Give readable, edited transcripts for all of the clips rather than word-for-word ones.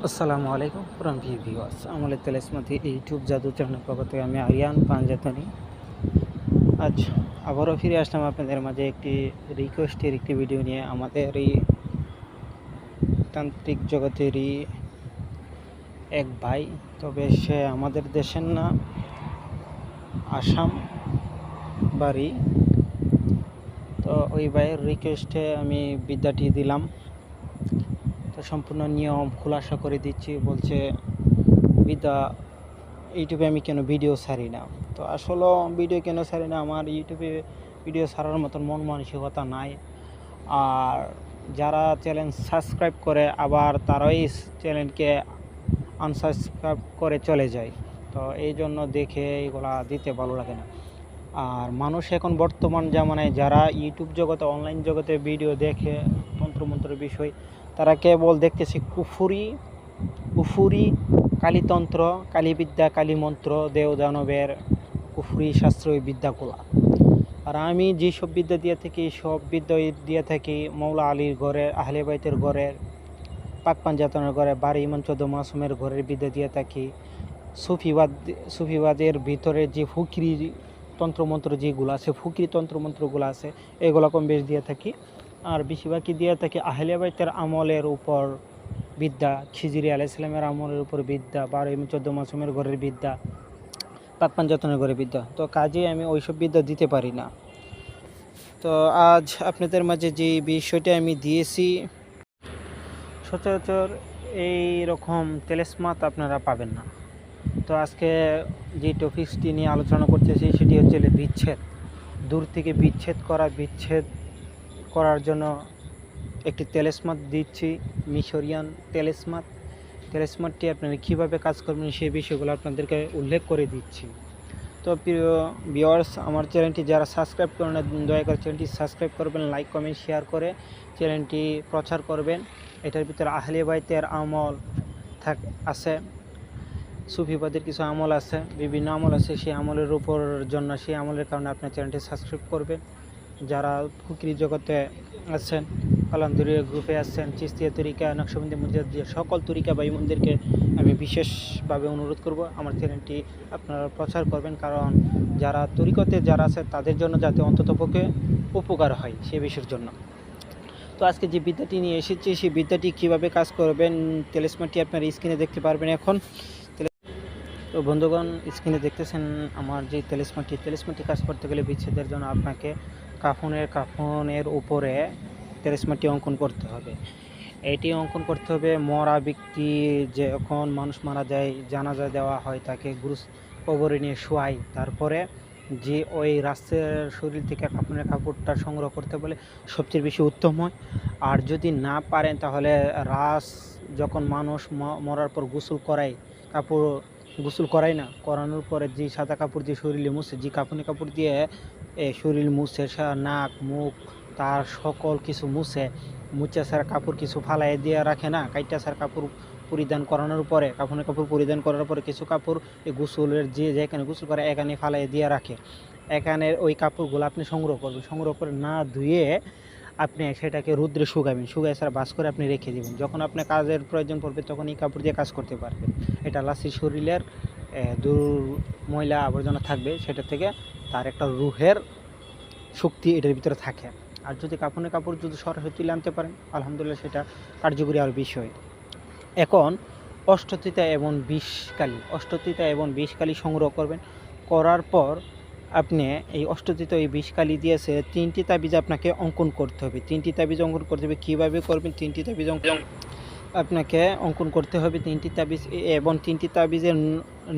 আসসালামু আলাইকুম পুরান ভিউয়ার্স, আমলের তেলেসমাতি ইউটিউব জাদু চ্যানেল পক্ষ থেকে আমি আরিয়ান পাঞ্জাতনি। আজ আবারও ফিরে আসলাম আপনাদের মাঝে একটি রিকোয়েস্টের একটি ভিডিও নিয়ে। আমাদের এই তান্ত্রিক জগতেরই এক ভাই, তবে সে আমাদের দেশের না, আসাম বাড়ি। তো ওই ভাইয়ের রিকোয়েস্টে আমি বিদ্যাটি দিলাম। তো সম্পূর্ণ নিয়ম খুলাসা করে দিচ্ছি। বলছে বিদ্যা ইউটিউবে আমি কেন ভিডিও ছাড়ি না। তো আসলে ভিডিও কেন ছাড়ি না, আমার ইউটিউবে ভিডিও ছাড়ার মতন মন মানসিকতা নাই। আর যারা চ্যানেল সাবস্ক্রাইব করে আবার তারাই চ্যানেলকে আনসাবস্ক্রাইব করে চলে যায়। তো এই জন্য দেখে এগুলা দিতে ভালো লাগে না। আর মানুষ এখন বর্তমান জামানায় যারা ইউটিউব জগতে অনলাইন জগতে ভিডিও দেখে তন্ত্রমন্ত্রের বিষয়, তারা কেবল দেখতেছি কুফুরি কালীতন্ত্র, কালীবিদ্যা, কালীমন্ত্র, দেবদানবের কুফুরি শাস্ত্রীয় বিদ্যাগুলা। আর আমি যেসব বিদ্যা দিয়ে থাকি, সব বিদ্যা দিয়ে থাকি মৌলা আলীর ঘরের, আহলে বাইতের ঘরের, পাক পাঞ্জাতনের ঘরে, বারো ইমাম 14 মাসুমের ঘরের বিদ্যা দিয়ে থাকি। সুফিবাদের ভিতরে যে ফকিরি তন্ত্রমন্ত্র যেগুলো আছে, ফকিরি তন্ত্রমন্ত্রগুলো আছে, এগুলো কম বেশ দিয়ে থাকি। আর বেশিরভাগই দিয়ে থাকি আহলে বাইতের আমলের উপর বিদ্যা, খিজিরি আলাইহিস সালামের আমলের উপর বিদ্যা, 12 ইমাম 14 মাসুমের ঘরের বিদ্যা, পাক পাঞ্জাতনের ঘরের বিদ্যা। তো কাজেই আমি ওইসব বিদ্যা দিতে পারি না। তো আজ আপনাদের মাঝে যে বিষয়টা আমি দিয়েছি, সচরাচর এই রকম তেলেসমাত আপনারা পাবেন না। তো আজকে যে টপিকসটি নিয়ে আলোচনা করতেছি সেটি হচ্ছে বিচ্ছেদ। দূর থেকে বিচ্ছেদ করার জন্য একটি তেলেসমাত দিচ্ছি, মিশরিয়ান তেলেসমাতটি আপনারা কীভাবে কাজ করবেন সেই বিষয়গুলো আপনাদেরকে উল্লেখ করে দিচ্ছি। তো প্রিয় ভিউয়ার্স, আমার চ্যানেলটি যারা সাবস্ক্রাইব করেন না, দয়া করে চ্যানেলটি সাবস্ক্রাইব করবেন, লাইক কমেন্ট শেয়ার করে চ্যানেলটি প্রচার করবেন। এটার ভিতরে আহলে বাইতের আমল আছে, সুফিবাদের কিছু আমল আছে, বিভিন্ন আমল আছে। সেই আমলের উপর জন্য, সেই আমলের কারণে আপনার চ্যানেলটি সাবস্ক্রাইব করবেন। যারা ফকিরি জগতে আছেন, আলহামদুলিল্লাহ গ্রুপে আছেন, চিস্তিয়া তরিকা, নকশবন্দি মুজাদ্দিদ, সকল তরিকা ভাইবোনদেরকে আমি বিশেষভাবে অনুরোধ করব আমার চ্যানেলটি আপনারা প্রচার করবেন। কারণ যারা তরিকতে যারা আছে তাদের জন্য যাতে অন্ততপক্ষে উপকার হয় সে বিষয়ের জন্য। তো আজকে যে বিদ্যাটি নিয়ে এসেছি, সেই বিদ্যাটি কীভাবে কাজ করবেন, তেলেসমাটি আপনারা স্ক্রিনে দেখতে পারবেন এখন। তো বন্ধুগণ, স্ক্রিনে দেখতেছেন আমার যে তেলেসমাটি কাজ করতে গেলে বিচ্ছেদের জন্য আপনাকে কাফনের উপরে তেলেসমাটি অঙ্কন করতে হবে। এটি অঙ্কন করতে হবে মরা ব্যক্তি, যখন মানুষ মারা যায়, জানাজা দেওয়া হয়, তাকে কবরে নিয়ে শোয়াই, তারপরে যে ওই রাস্তার শরীর থেকে কাফনের কাপড়টা সংগ্রহ করতে বলে সবচেয়ে বেশি উত্তম হয়। আর যদি না পারেন তাহলে যখন মানুষ মরার পর গোসল করায় না, করানোর পরে যে সাদা কাপড় দিয়ে শরীরে মুছে, যে কাফনের কাপড় দিয়ে শরীর মুছে, নাক মুখ তার সকল কিছু মুছে সার কাপড় কিছু ফালাই দিয়ে রাখে না, কাইটা সার কাপড় পরিধান করানোর পরে, কাফনের কাপড় পরিধান করার পরে কিছু কাপড় এই গোসলের যেখানে গোসল করে এখানে ফালাই দিয়ে রাখে। এখানে ওই কাপড়গুলো আপনি সংগ্রহ করবেন, সংগ্রহ করে না ধুয়ে আপনি সেটাকে রৌদ্রে শুকায় সারা বাস করে আপনি রেখে দেবেন। যখন আপনার কাজের প্রয়োজন পড়বে তখন এই কাপড় দিয়ে কাজ করতে পারবেন। এটা লাসির শরীরের ময়লা আবর্জনা থাকবে, সেটা থেকে তার একটা রুহের শক্তি এটার ভিতরে থাকে। আর যদি কাফনের কাপড় যদি সরাসরি তুলে আনতে পারেন, আলহামদুলিল্লাহ সেটা কার্যকরী আর বিষয়। এখন অষ্টতিতা এবং বিষকালি সংগ্রহ করবেন। করার পর আপনি এই অষ্টতিতা এই বিষকালি দিয়েছে 3টি তাবিজ আপনাকে অঙ্কন করতে হবে। 3টি তাবিজ অঙ্কন করতে হবে। কীভাবে করবেন? 3টি তাবিজ আপনাকে অঙ্কন করতে হবে 3টি তাবিজ, এবং 3টি তাবিজের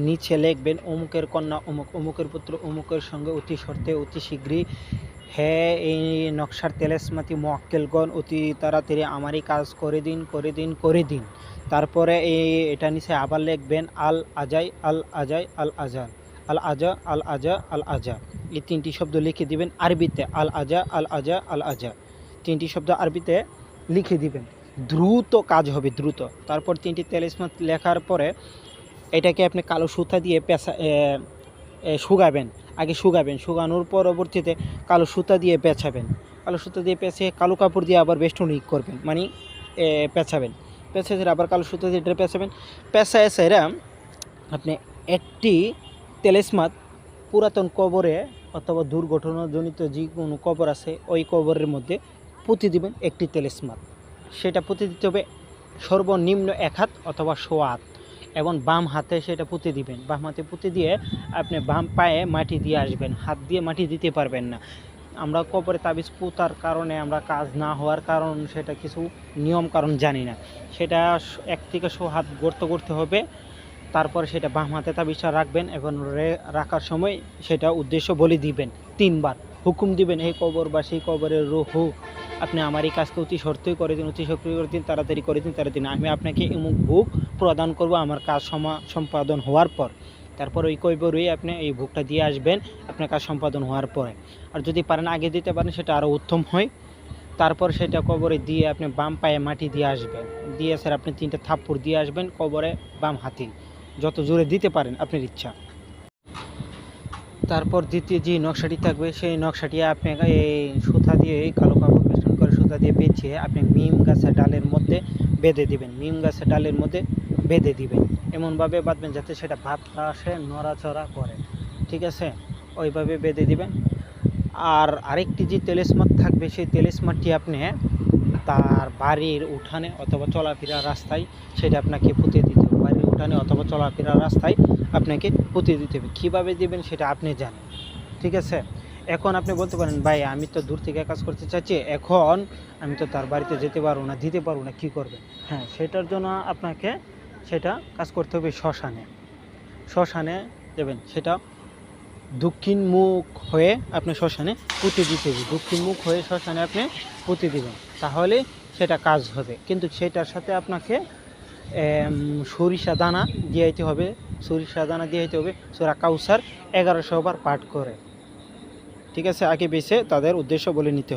নিচে লিখবেন অমুকের কন্যা অমুক, অমুকের পুত্র অমুকের সঙ্গে অতি সত্বরে অতি শীঘ্রই হে এই নকশার তেলেসমাতি মোয়াক্কেলগণ অতি তাড়াতাড়ি আমারই কাজ করে দিন। তারপরে এটা নিচে আবার লিখবেন আল আজা। এই 3টি শব্দ লিখে দিবেন আরবিতে, আল আজা। 3টি শব্দ আরবিতে লিখে দিবেন। দ্রুত কাজ হবে, দ্রুত। তারপর 3টি তেলেসমাত লেখার পরে এটাকে আপনি কালো সুতা দিয়ে শুকানোর পরবর্তীতে কালো সুতা দিয়ে পেঁচাবেন। কালো সুতা দিয়ে পেঁচিয়ে কালো কাপড় দিয়ে আবার বেষ্টনী করবেন, মানে পেঁচাবেন। পেঁচে আবার কালো সুতো দিয়ে এটা পেঁচাবেন। পেঁচায় সেরা আপনি একটি তেলেসমাত পুরাতন কবরে অথবা দুর্ঘটনাজনিত যে কোনো কবর আছে ওই কবরের মধ্যে পুঁতে দিবেন একটি তেলেসমাত। সেটা পুঁতে দিতে হবে সর্বনিম্ন 1 হাত অথবা 1.5 হাত, এবং বাম হাতে সেটা পুঁতে দিবেন। বাম হাতে পুঁতে দিয়ে আপনি বাম পায়ে মাটি দিয়ে আসবেন, হাত দিয়ে মাটি দিতে পারবেন না। আমরা কবরে তাবিজ পুঁতার কারণে আমরা কাজ না হওয়ার কারণ সেটা কিছু নিয়ম কারণ জানি না, সেটা 1 থেকে 100 হাত গর্ত করতে হবে। তারপর সেটা বাম হাতে তাবিজটা রাখবেন এবং রাখার সময় সেটা উদ্দেশ্য বলে দিবেন 3 বার, হুকুম দিবেন এই কবর বা সেই কবরের রুহু আপনি আমার এই কাজকে অতি সত্ত্বই করে দিন, অতি সক্রিয় করে দিন, তাড়াতাড়ি করে দিন, তাড়াতাড়ি আমি আপনাকে এমুক ভোগ প্রদান করব আমার কাজ সম্পাদন হওয়ার পর। তারপর ওই কবরেই আপনি এই ভোগটা দিয়ে আসবেন আপনার কাজ সম্পাদন হওয়ার পরে। আর যদি পারেন আগে দিতে পারেন সেটা আরও উত্তম হয়। তারপর সেটা কবরে দিয়ে আপনি বাম পায়ে মাটি দিয়ে আসবেন, দিয়ে স্যার আপনি 3টা থাপ্পড় দিয়ে আসবেন কবরে বাম হাতে, যত জোরে দিতে পারেন আপনার ইচ্ছা। তারপর দ্বিতীয় যে নকশাটি থাকবে সেই নকশাটি আপনি এই সুতা দিয়ে কালো কাপড় পেস্টন করে সুতা দিয়ে পেঁচিয়ে আপনি নিম গাছের ডালের মধ্যে বেঁধে দিবেন, নিম গাছের ডালের মধ্যে বেঁধে দিবেন, এমনভাবে বাঁধবেন যাতে সেটা বাতাসে নড়াচড়া করে, ঠিক আছে, ওইভাবে বেঁধে দিবেন। আর আরেকটি যে তেলেসমাত থাকবে সেই তেলেসমাতটি আপনি তার বাড়ির উঠানে অথবা চলাফেরার রাস্তায় সেটা আপনাকে পুঁতে দিতে হবে, বাড়ির উঠানে অথবা চলাফেরার রাস্তায় আপনাকে পুঁতে দিতে হবে। কীভাবে দেবেন সেটা আপনি জানেন, ঠিক আছে। এখন আপনি বলতে পারেন ভাই আমি তো দূর থেকে কাজ করতে চাচ্ছি, এখন আমি তো তার বাড়িতে যেতে পারবো না, দিতে পারবো না, কী করবেন? হ্যাঁ, সেটার জন্য আপনাকে সেটা কাজ করতে হবে শ্মশানে দেবেন। সেটা দক্ষিণ মুখ হয়ে আপনি শ্মশানে পুঁতে দিতে হবে, দক্ষিণ মুখ হয়ে শ্মশানে আপনি পুঁতে দিবেন, তাহলে সেটা কাজ হবে। কিন্তু সেটার সাথে আপনাকে সরিষা দানা দিয়ে দিতে হবে, সরিষা দানা দিয়ে দিতে হবে সূরা কাউসার 1100 বার পাঠ করে, ঠিক আছে। আগে বেছে তাদের উদ্দেশ্য বলে নিতে হবে।